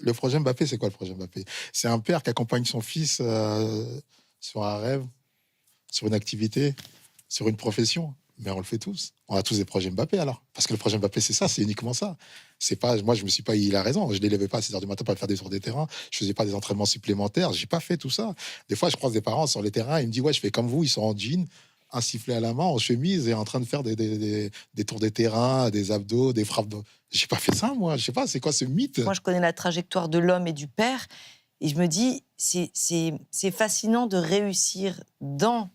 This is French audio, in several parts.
Le projet Mbappé, c'est quoi le projet Mbappé? C'est un père qui accompagne son fils sur un rêve, sur une activité, sur une profession. Mais on le fait tous. On a tous des projets Mbappé alors. Parce que le projet Mbappé, c'est ça, c'est uniquement ça. C'est pas, moi, je me suis pas, il a raison. Je ne l'élevais pas à 6 heures du matin pour aller faire des tours des terrains. Je faisais pas des entraînements supplémentaires. J'ai pas fait tout ça. Des fois, je croise des parents sur les terrains. Ils me disent, ouais, je fais comme vous. Ils sont en jean, un sifflet à la main, en chemise et en train de faire des tours des terrains, des abdos, des frappes. J'ai pas fait ça, moi. Je sais pas, c'est quoi ce mythe? Moi, je connais la trajectoire de l'homme et du père, et je me dis, c'est fascinant de réussir dans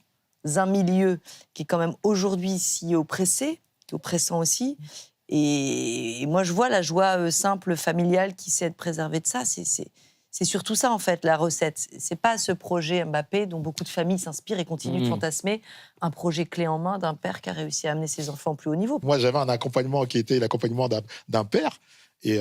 un milieu qui est quand même aujourd'hui si oppressé, qui est oppressant aussi. Et moi, je vois la joie simple, familiale qui sait être préservée de ça. C'est surtout ça, en fait, la recette. C'est pas ce projet Mbappé dont beaucoup de familles s'inspirent et continuent de fantasmer, un projet clé en main d'un père qui a réussi à amener ses enfants au plus haut niveau. Moi, j'avais un accompagnement qui était l'accompagnement d'un père. Et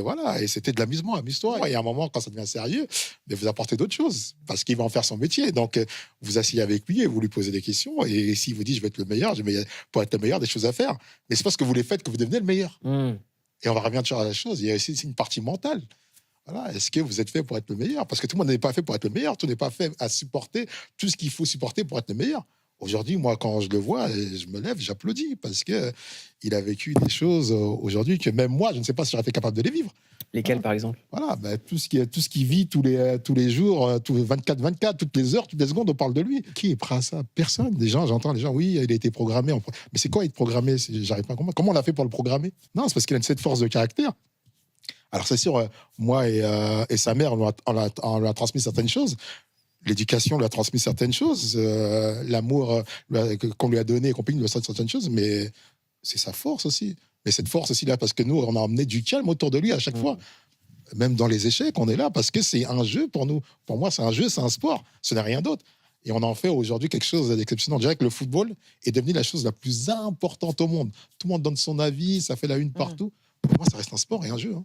voilà, et c'était de l'amusement, amuse-toi. Et à un moment, quand ça devient sérieux, mais vous apportez d'autres choses, parce qu'il va en faire son métier. Donc, vous asseyez avec lui et vous lui posez des questions. Et s'il vous dit, je vais être le meilleur, pour être le meilleur, des choses à faire. Mais c'est parce que vous les faites que vous devenez le meilleur. Et on va revenir toujours à la chose. Il y a aussi une partie mentale. Voilà. Est-ce que vous êtes fait pour être le meilleur? Parce que tout le monde n'est pas fait pour être le meilleur. Tout n'est pas fait à supporter tout ce qu'il faut supporter pour être le meilleur. Aujourd'hui, moi, quand je le vois, je me lève, j'applaudis parce que il a vécu des choses aujourd'hui que même moi, je ne sais pas si j'aurais été capable de les vivre. Lesquels, par exemple? Voilà, bah, tout ce qui vit tous les jours, 24-24, toutes les heures, toutes les secondes, on parle de lui. Qui est prêt à ça? Personne. J'entends les gens, oui, il a été programmé. Mais c'est quoi être programmé? J'arrive pas à comprendre. Comment on l'a fait pour le programmer? Non, c'est parce qu'il a cette force de caractère. Alors, c'est sûr, moi et sa mère, on lui a transmis certaines choses. L'éducation lui a transmis certaines choses, l'amour qu'on lui a donné et compagnie lui a transmis certaines choses, mais c'est sa force aussi. Mais cette force aussi là, parce que nous, on a emmené du calme autour de lui à chaque fois. Même dans les échecs, on est là parce que c'est un jeu pour nous. Pour moi, c'est un jeu, c'est un sport. Ce n'est rien d'autre. Et on en fait aujourd'hui quelque chose d'exceptionnel. On dirait que le football est devenu la chose la plus importante au monde. Tout le monde donne son avis, ça fait la une partout. Pour moi, ça reste un sport et un jeu. Hein.